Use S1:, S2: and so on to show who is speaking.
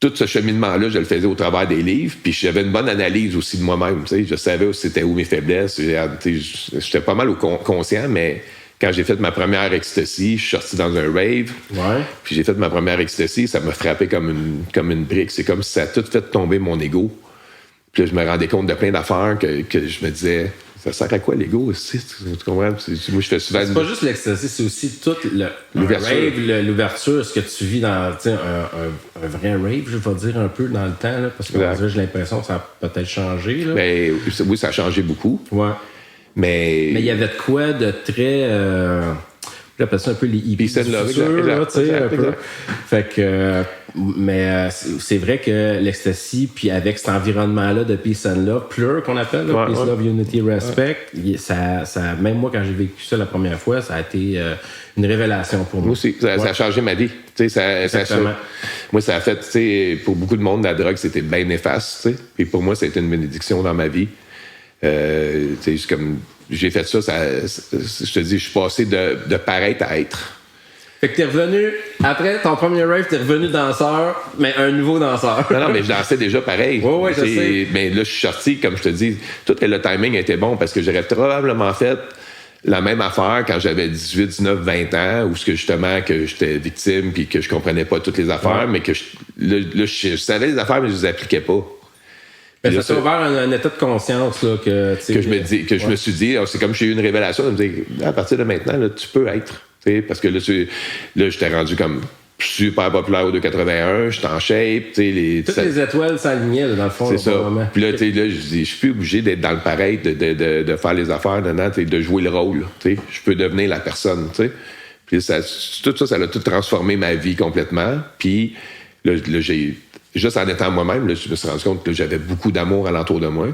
S1: tout ce cheminement-là, je le faisais au travers des livres, puis j'avais une bonne analyse aussi de moi-même. Je savais aussi c'était où mes faiblesses. J'étais pas mal conscient, mais quand j'ai fait ma première ecstasy, je suis sorti dans un rave.
S2: Ouais.
S1: Puis j'ai fait ma première ecstasy, ça m'a frappé comme une brique. C'est comme si ça a tout fait tomber mon ego. Puis là, je me rendais compte de plein d'affaires que je me disais, ça sert à quoi l'ego aussi? Tu comprends? Moi, je fais souvent.
S2: C'est pas juste l'ecstasy, c'est aussi toute
S1: l'ouverture.
S2: Rave, l'ouverture, ce que tu vis dans un vrai rave, je vais dire un peu dans le temps, là, parce que j'ai l'impression que ça a peut-être changé. Là.
S1: Mais, oui, ça a changé beaucoup.
S2: Ouais.
S1: Mais
S2: il y avait de quoi de très. J'appelle ça un peu les hippies du futur, là, tu sais, un peu. Fait que. Mais c'est vrai que l'ecstasy, puis avec cet environnement-là de Peace and Love, PLUR qu'on appelle, là, Peace, Love, Unity, Respect, ça, même moi, quand j'ai vécu ça la première fois, ça a été une révélation pour moi.
S1: Moi aussi, ça a changé ma vie. Moi, ça a fait, tu sais, pour beaucoup de monde, la drogue, c'était bien néfaste, tu sais. Puis pour moi, ça a été une bénédiction dans ma vie. Comme j'ai fait ça, je te dis, je suis passé de paraître à être.
S2: Fait que t'es revenu, après ton premier rave, t'es revenu danseur, mais un nouveau danseur.
S1: Non, mais je dansais déjà pareil.
S2: Oui, je sais.
S1: Mais là, je suis sorti, comme je te dis, tout le timing était bon parce que j'aurais probablement fait la même affaire quand j'avais 18, 19, 20 ans, où justement que j'étais victime puis que je comprenais pas toutes les affaires, mais que je savais les affaires, mais je les appliquais pas.
S2: Ça t'a ouvert un état de conscience là, que
S1: je me suis dit, c'est comme j'ai eu une révélation de me dire, à partir de maintenant, là, tu peux être. Parce que là, j'étais rendu comme super populaire au 281, j'étais en shape.
S2: Toutes les étoiles s'alignaient, dans le fond.
S1: C'est ça. Puis là, je suis plus obligé d'être dans le pareil, de faire les affaires, de jouer le rôle. Je peux devenir la personne. Puis tout ça a tout transformé ma vie complètement. Puis là, juste en étant moi-même, là, je me suis rendu compte que j'avais beaucoup d'amour alentour de moi.